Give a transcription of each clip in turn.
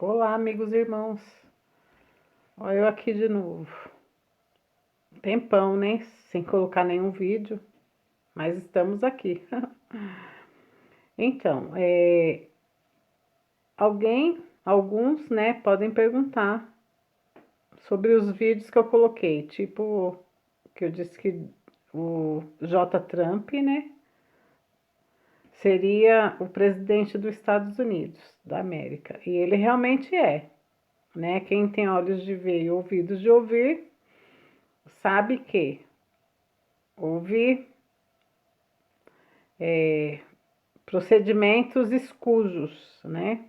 Olá, amigos e irmãos. Olha eu aqui de novo. Tempão, né? Sem colocar nenhum vídeo, mas estamos aqui. Então, alguns, né, podem perguntar sobre os vídeos que eu coloquei, tipo, que eu disse que o J. Trump, né, seria o presidente dos Estados Unidos da América. E ele realmente é, né? Quem tem olhos de ver e ouvidos de ouvir, sabe que houve procedimentos escusos, né?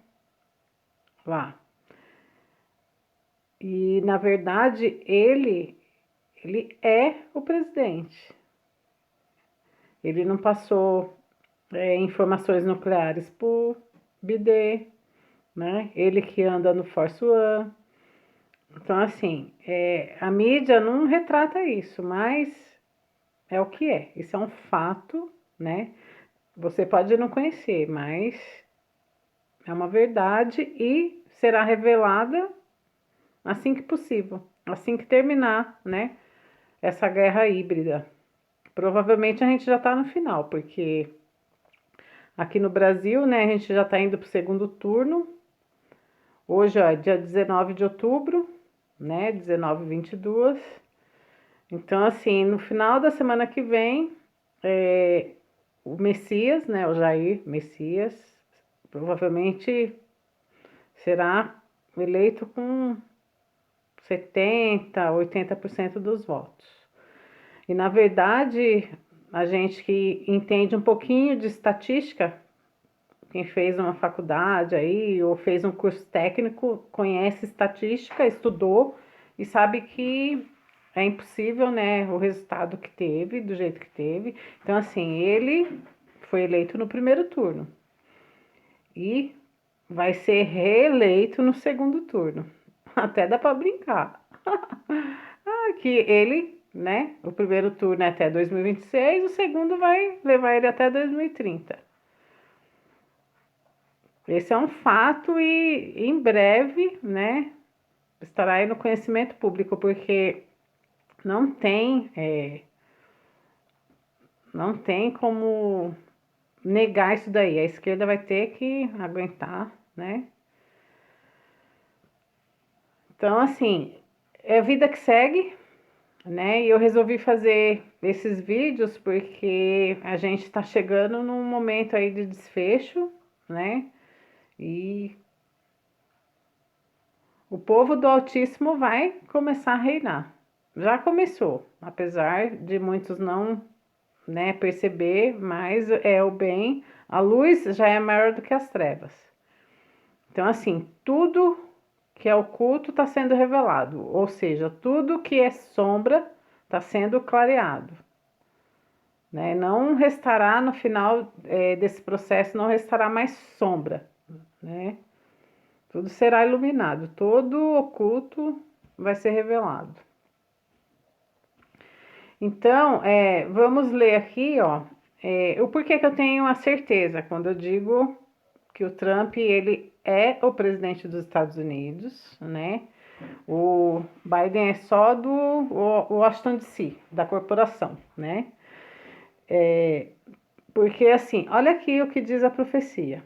Lá. E na verdade ele é o presidente. Ele não passou informações nucleares por BD, né? Ele que anda no Force One. Então assim, a mídia não retrata isso, mas é o que é. Isso é um fato, né? Você pode não conhecer, mas é uma verdade e será revelada assim que possível, assim que terminar, né, essa guerra híbrida. Provavelmente a gente já está no final, porque aqui no Brasil, né, a gente já está indo para o segundo turno. Hoje, ó, é dia 19 de outubro, né, 19h22. Então, assim, no final da semana que vem, o Messias, né, o Jair Messias, provavelmente será eleito com 70, 80% dos votos. E na verdade, a gente que entende um pouquinho de estatística, quem fez uma faculdade aí ou fez um curso técnico, conhece estatística, estudou e sabe que é impossível, né, o resultado que teve, do jeito que teve. Então, assim, ele foi eleito no primeiro turno e vai ser reeleito no segundo turno. Até dá para brincar. Que ele, né, o primeiro turno é até 2026, o segundo vai levar ele até 2030. Esse é um fato e em breve, né, estará aí no conhecimento público, porque não tem, não tem como negar isso daí. A esquerda vai ter que aguentar, né? Então, assim, é a vida que segue, né? E eu resolvi fazer esses vídeos porque a gente está chegando num momento aí de desfecho, né? E o povo do Altíssimo vai começar a reinar. Já começou, apesar de muitos não, né, perceber, mas é o bem, a luz já é maior do que as trevas. Então, assim, tudo que é oculto está sendo revelado, ou seja, tudo que é sombra está sendo clareado. Né? Não restará no final desse processo, não restará mais sombra. Né? Tudo será iluminado, todo oculto vai ser revelado. Então, vamos ler aqui, ó, o porquê que eu tenho a certeza quando eu digo que o Trump ele é o presidente dos Estados Unidos, né? O Biden é só do Washington DC, da corporação, né? Porque assim, olha aqui o que diz a profecia.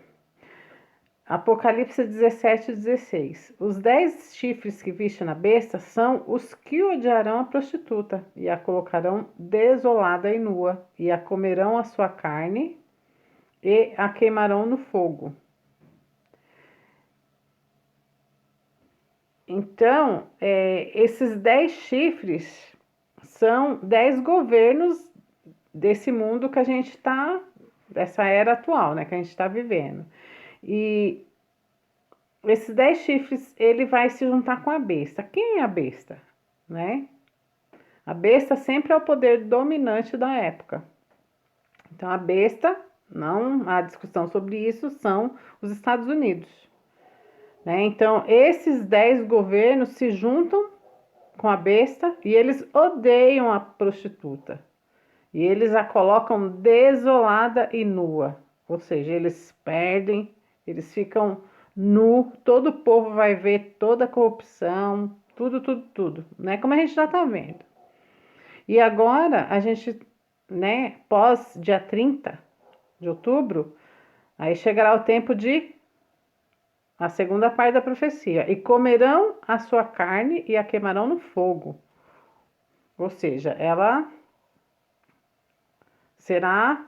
Apocalipse 17:16. Os 10 chifres que viste na besta são os que odiarão a prostituta e a colocarão desolada e nua, e a comerão a sua carne e a queimarão no fogo. Então, esses 10 chifres são 10 governos desse mundo que a gente está, dessa era atual, né, que a gente está vivendo. E esses 10 chifres, ele vai se juntar com a besta. Quem é a besta? Né? A besta sempre é o poder dominante da época. Então, a besta, não há discussão sobre isso, são os Estados Unidos. Né? Então, esses 10 governos se juntam com a besta e eles odeiam a prostituta. E eles a colocam desolada e nua. Ou seja, eles perdem, eles ficam nu, todo o povo vai ver toda a corrupção, tudo, tudo, tudo, né? Como a gente já tá vendo. E agora a gente, né, pós dia 30 de outubro, aí chegará o tempo de a segunda parte da profecia. E comerão a sua carne e a queimarão no fogo. Ou seja, ela será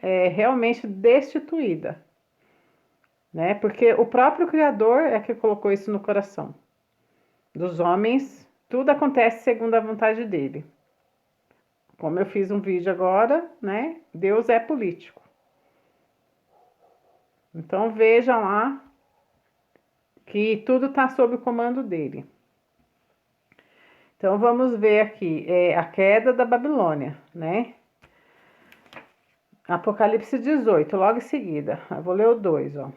realmente destituída, né? Porque o próprio Criador é que colocou isso no coração dos homens. Tudo acontece segundo a vontade dele. Como eu fiz um vídeo agora, né? Deus é político. Então vejam lá que tudo está sob o comando dele. Então vamos ver aqui a queda da Babilônia, né? Apocalipse 18, logo em seguida. Eu vou ler o 2, ó.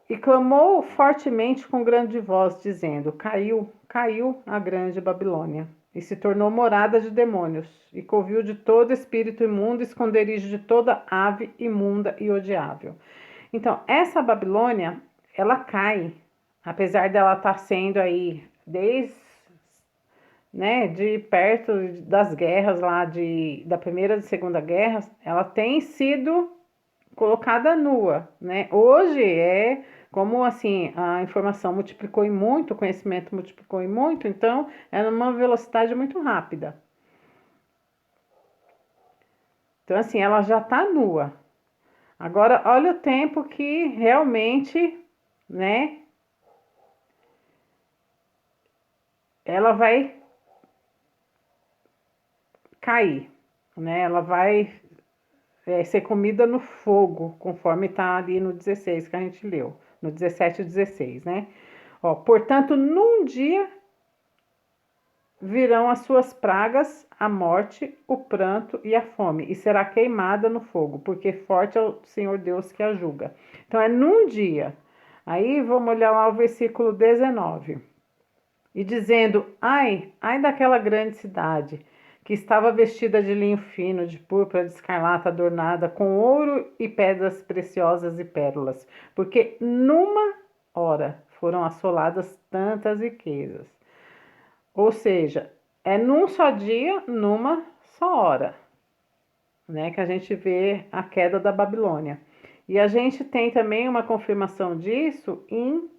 E clamou fortemente com grande voz, dizendo: Caiu, caiu a grande Babilônia, e se tornou morada de demônios, e covil de todo espírito imundo, esconderijo de toda ave imunda e odiável. Então, essa Babilônia, ela cai, apesar dela estar sendo aí desde, né, de perto das guerras lá da Primeira e Segunda Guerra, ela tem sido colocada nua, né? Hoje como assim a informação multiplicou em muito, o conhecimento multiplicou em muito, então é numa velocidade muito rápida. Então assim, ela já está nua. Agora olha o tempo que realmente, né? Ela vai cair, né? Ela vai ser comida no fogo, conforme está ali no 16 que a gente leu, no 17 e 16, né? Ó, portanto, num dia virão as suas pragas, a morte, o pranto e a fome, e será queimada no fogo, porque forte é o Senhor Deus que a julga. Então é num dia. Aí vamos olhar lá o versículo 19. E dizendo: Ai, ai daquela grande cidade, que estava vestida de linho fino, de púrpura, de escarlata, adornada com ouro e pedras preciosas e pérolas, porque numa hora foram assoladas tantas riquezas. Ou seja, é num só dia, numa só hora, né, que a gente vê a queda da Babilônia. E a gente tem também uma confirmação disso em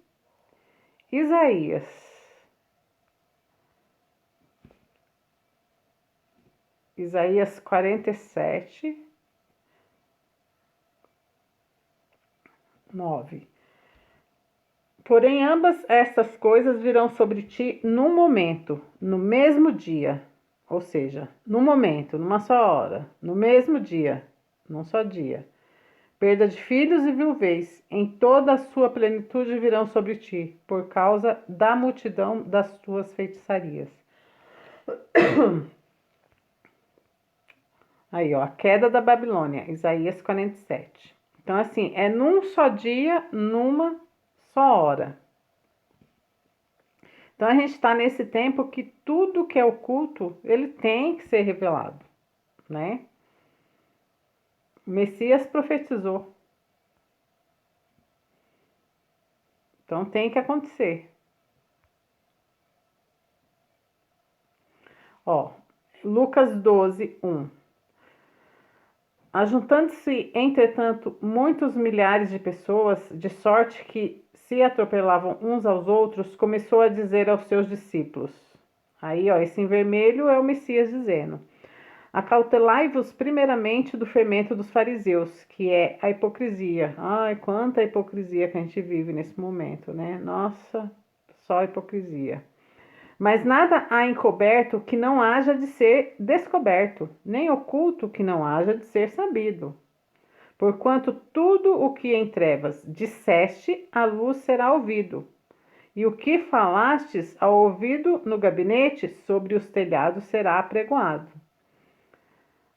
Isaías. Isaías 47, 9. Porém, ambas estas coisas virão sobre ti num momento, no mesmo dia. Ou seja, num momento, numa só hora, no mesmo dia, num só dia. Perda de filhos e viuvez, em toda a sua plenitude virão sobre ti, por causa da multidão das tuas feitiçarias. Aí, ó, a queda da Babilônia, Isaías 47. Então, assim, é num só dia, numa só hora. Então, a gente está nesse tempo que tudo que é oculto, ele tem que ser revelado, né? O Messias profetizou. Então, tem que acontecer. Ó, Lucas 12, 1. Ajuntando-se, entretanto, muitos milhares de pessoas, de sorte que se atropelavam uns aos outros, começou a dizer aos seus discípulos. Aí, ó, esse em vermelho é o Messias dizendo: Acautelai-vos primeiramente do fermento dos fariseus, que é a hipocrisia. Ai, quanta hipocrisia que a gente vive nesse momento, né? Nossa, só hipocrisia. Mas nada há encoberto que não haja de ser descoberto, nem oculto que não haja de ser sabido. Porquanto tudo o que em trevas disseste, à luz será ouvido. E o que falastes ao ouvido no gabinete, sobre os telhados será apregoado.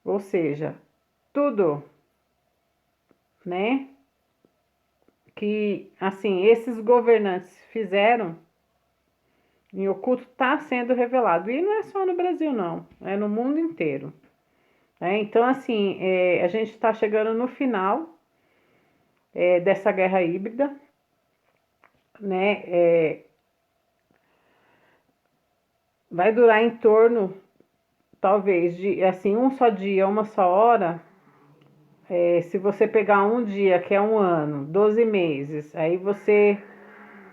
Ou seja, tudo, né, que assim esses governantes fizeram em oculto está sendo revelado. E não é só no Brasil, não, é no mundo inteiro. Então, assim, a gente está chegando no final dessa guerra híbrida. né, vai durar em torno, talvez, de assim, um só dia, uma só hora. Se você pegar um dia, que é um ano, 12 meses, aí você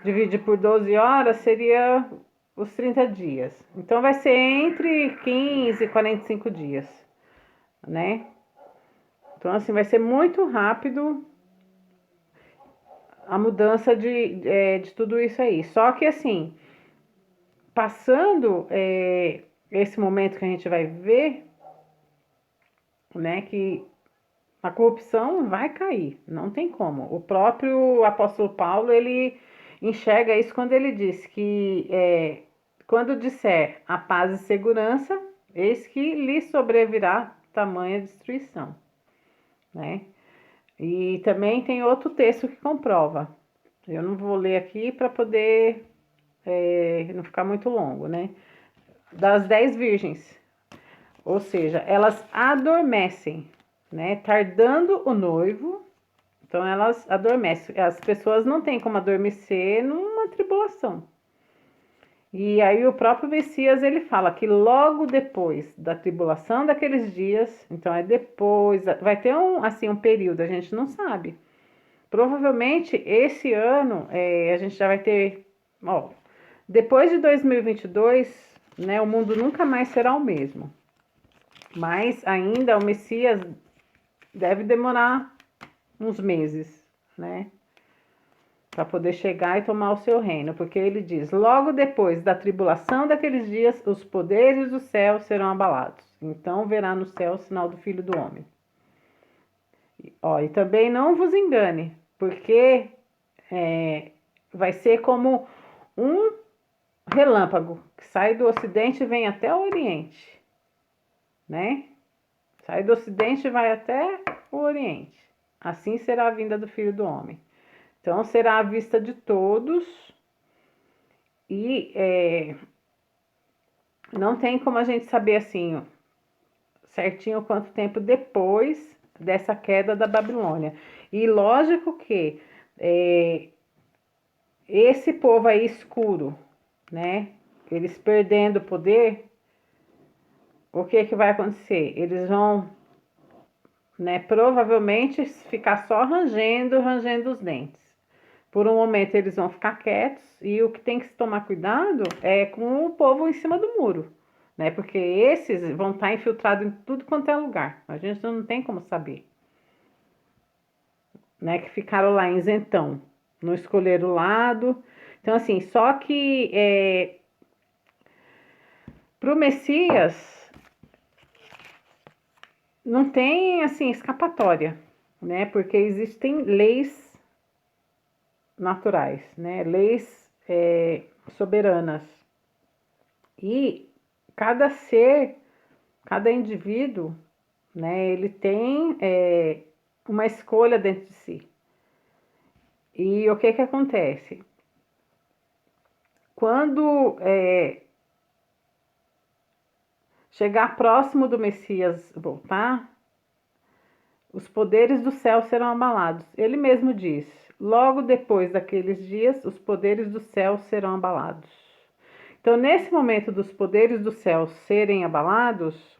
divide por 12 horas, seria os 30 dias. Então vai ser entre 15 e 45 dias, né? Então, assim, vai ser muito rápido a mudança de tudo isso aí. Só que, assim, passando esse momento que a gente vai ver, né, que a corrupção vai cair, não tem como. O próprio apóstolo Paulo, ele enxerga isso quando ele diz que quando disser a paz e segurança, eis que lhe sobrevirá tamanha destruição, né? E também tem outro texto que comprova. Eu não vou ler aqui para poder não ficar muito longo, né? Das 10 virgens, ou seja, elas adormecem, né? Tardando o noivo, então elas adormecem. As pessoas não têm como adormecer numa tribulação. E aí o próprio Messias ele fala que logo depois da tribulação daqueles dias, então é depois, vai ter um período, a gente não sabe. Provavelmente esse ano a gente já vai ter, ó, depois de 2022, né, o mundo nunca mais será o mesmo. Mas ainda o Messias deve demorar uns meses, né, para poder chegar e tomar o seu reino, porque ele diz: logo depois da tribulação daqueles dias, os poderes do céu serão abalados. Então verá no céu o sinal do Filho do Homem. Ó, e também não vos engane, porque vai ser como um relâmpago que sai do Ocidente e vem até o Oriente, né? Sai do Ocidente e vai até o Oriente. Assim será a vinda do Filho do Homem. Então será à vista de todos e não tem como a gente saber assim certinho quanto tempo depois dessa queda da Babilônia. E lógico que esse povo aí escuro, né? Eles perdendo o poder, o que que vai acontecer? Eles vão, né, provavelmente ficar só rangendo os dentes. Por um momento eles vão ficar quietos e o que tem que se tomar cuidado é com o povo em cima do muro, né? Porque esses vão estar infiltrados em tudo quanto é lugar. A gente não tem como saber, né? Que ficaram lá isentão, não escolheram o lado. Então assim, só que para o Messias não tem assim escapatória, né? Porque existem leis naturais, né? Leis soberanas. E cada ser, cada indivíduo, né? Ele tem uma escolha dentro de si. E o que que acontece? Quando chegar próximo do Messias voltar, os poderes do céu serão abalados. Ele mesmo diz: logo depois daqueles dias, os poderes do céu serão abalados. Então, nesse momento dos poderes do céu serem abalados,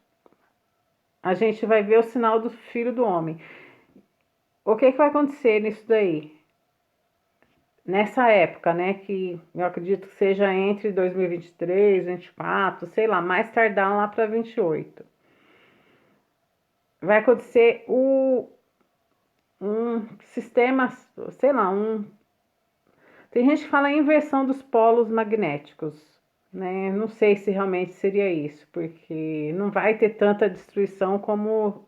a gente vai ver o sinal do Filho do Homem. O que que vai acontecer nisso daí? Nessa época, né, que eu acredito que seja entre 2023, 2024, sei lá, mais tardar lá para 28. Vai acontecer um sistema, sei lá, tem gente que fala em inversão dos polos magnéticos, né? Não sei se realmente seria isso, porque não vai ter tanta destruição como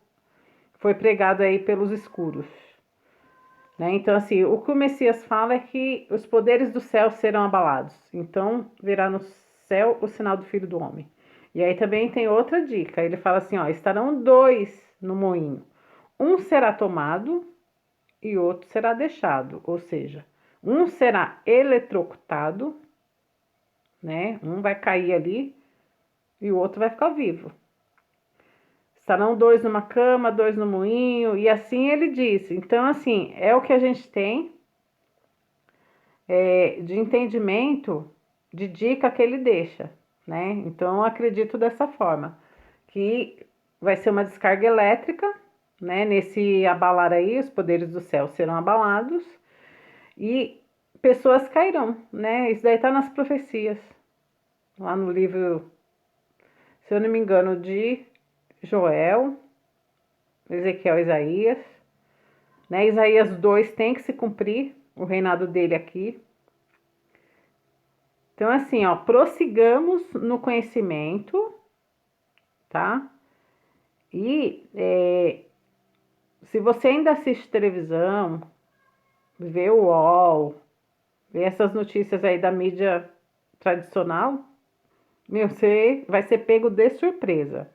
foi pregado aí pelos escuros, né? Então, assim, o que o Messias fala é que os poderes do céu serão abalados. Então, virá no céu o sinal do Filho do Homem. E aí também tem outra dica. Ele fala assim, ó, estarão dois no moinho. Um será tomado e outro será deixado. Ou seja, um será eletrocutado, né? Um vai cair ali e o outro vai ficar vivo. Estarão dois numa cama, dois no moinho, e assim ele disse. Então, assim, é o que a gente tem. de entendimento, de dica que ele deixa, né? Então eu acredito dessa forma, que vai ser uma descarga elétrica, né? Nesse abalar aí, os poderes do céu serão abalados e pessoas cairão, né? Isso daí tá nas profecias, lá no livro, se eu não me engano, de Joel, Ezequiel, Isaías, né? Isaías 2 tem que se cumprir o reinado dele aqui. Então, assim, ó, prossigamos no conhecimento, tá? E se você ainda assiste televisão, vê o UOL, vê essas notícias aí da mídia tradicional, meu, você vai ser pego de surpresa.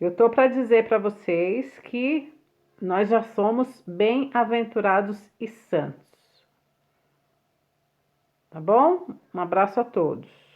Eu tô para dizer para vocês que nós já somos bem-aventurados e santos. Tá bom? Um abraço a todos.